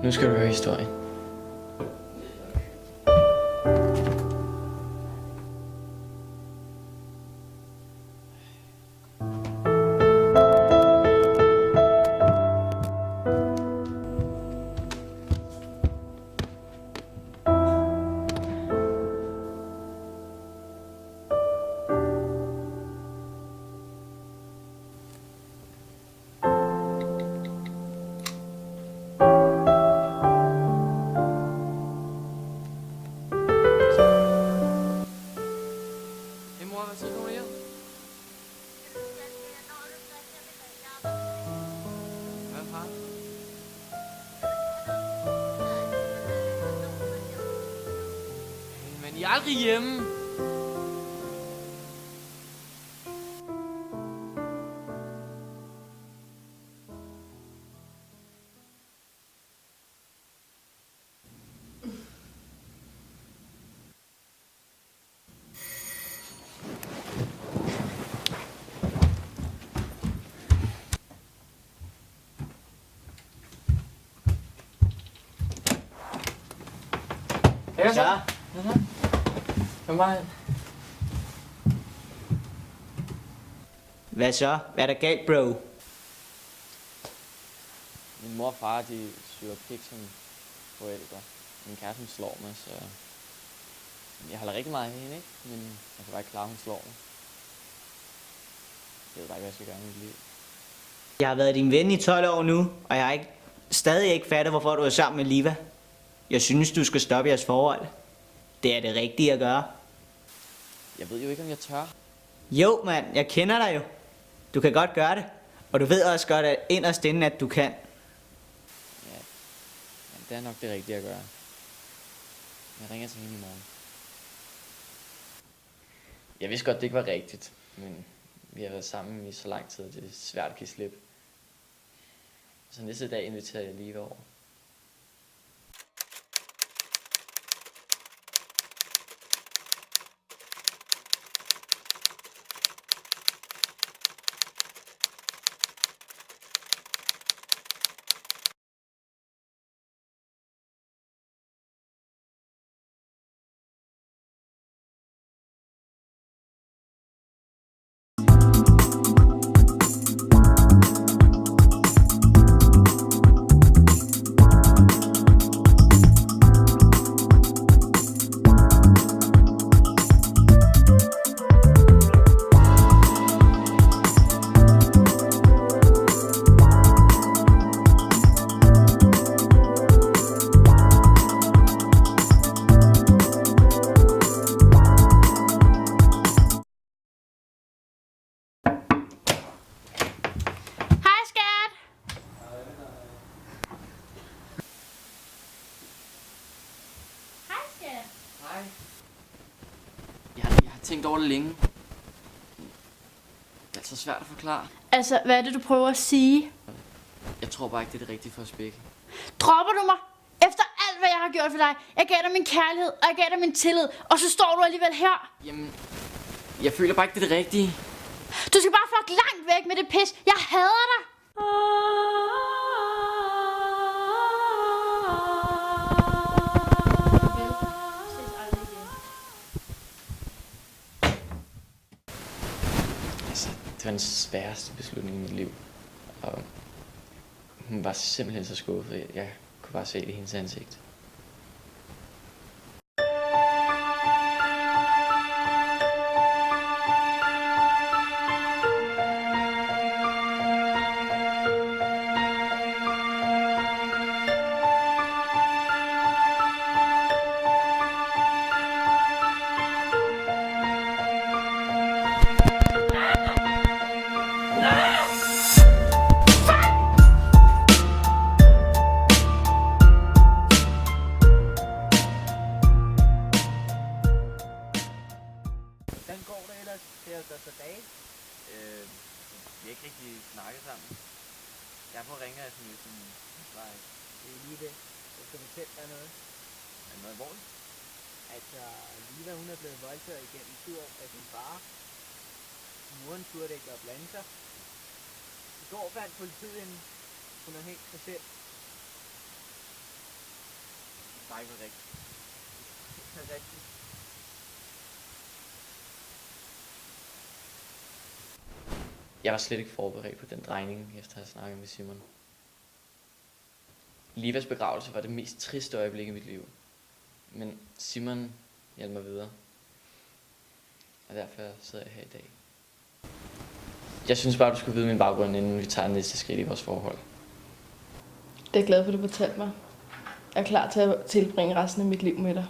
Nu skal du høre historien. Hvad siger du her? Hvad far? Men I er aldrig hjemme. Ja, så. Kom bare ind. Hvad så? Hvad er der galt, bro? Min mor og far, de syger pik som forældre. Min kæreste, hun slår mig, så... Jeg holder rigtig meget af hende, ikke? Men jeg kan bare ikke klare, hun slår mig. Jeg ved bare ikke, hvad jeg skal gøre med mit liv. Jeg har været din ven i 12 år nu, og jeg har stadig ikke fattet, hvorfor du er sammen med Liva. Jeg synes, du skal stoppe jeres forhold. Det er det rigtige at gøre. Jeg ved jo ikke, om jeg tør. Jo, mand. Jeg kender dig jo. Du kan godt gøre det. Og du ved også godt, at inderst inden, at du kan. Ja, det er nok det rigtige at gøre. Jeg ringer til hende i morgen. Jeg vidste godt, det ikke var rigtigt, men vi har været sammen i så lang tid, at det er svært at give slip. Så næste dag inviterer jeg Liva over. Hej. Jeg har tænkt over det længe. Det er altså svært at forklare. Altså, hvad er det, du prøver at sige? Jeg tror bare ikke, det er det rigtige for os begge. Dropper du mig? Efter alt, hvad jeg har gjort for dig. Jeg gav dig min kærlighed, og jeg gav dig min tillid. Og så står du alligevel her. Jamen, jeg føler bare ikke, det er det rigtige. Du skal bare fuck langt væk med det pis. Jeg hader dig. Altså, det var den sværeste beslutning i mit liv. Og hun var simpelthen så skuffet. Jeg kunne bare se det i hendes ansigt. Hvordan går det ellers til at tage tilbage? Vi har ikke rigtig snakket sammen. Jeg har prøvet at ringe af sådan lidt vej. Det er lige det. Jeg skal fortælle dig noget. Er det noget alvorligt? Altså, Liva, hun er blevet voldtaget igennem 7 år af sin far. Moren turde ikke at blande sig. I går fandt politiet hende. Hun har hængt sig selv. bare ikke var rigtigt. Det er rigtigt. Jeg var slet ikke forberedt på den drejning, efter at have snakket med Simon. Livas begravelse var det mest triste øjeblik i mit liv. Men Simon hjalp mig videre. Og derfor sidder jeg her i dag. Jeg synes bare, du skulle vide min baggrund, inden vi tager næste skridt i vores forhold. Det er jeg glad for, at du fortalte mig. Jeg er klar til at tilbringe resten af mit liv med dig.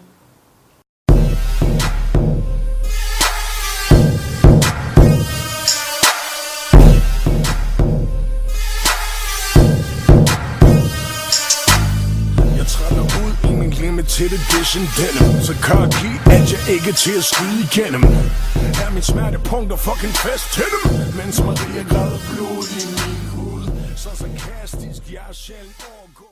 Jeg træder ud i min limited edition denim. Så cocky, at jeg ikke er til at skyde igennem. Er mit smertepunkt og fucking fest til dem. Mens Maria græder blod i min hud. Så sarkastisk, jeg er sjældent overgået.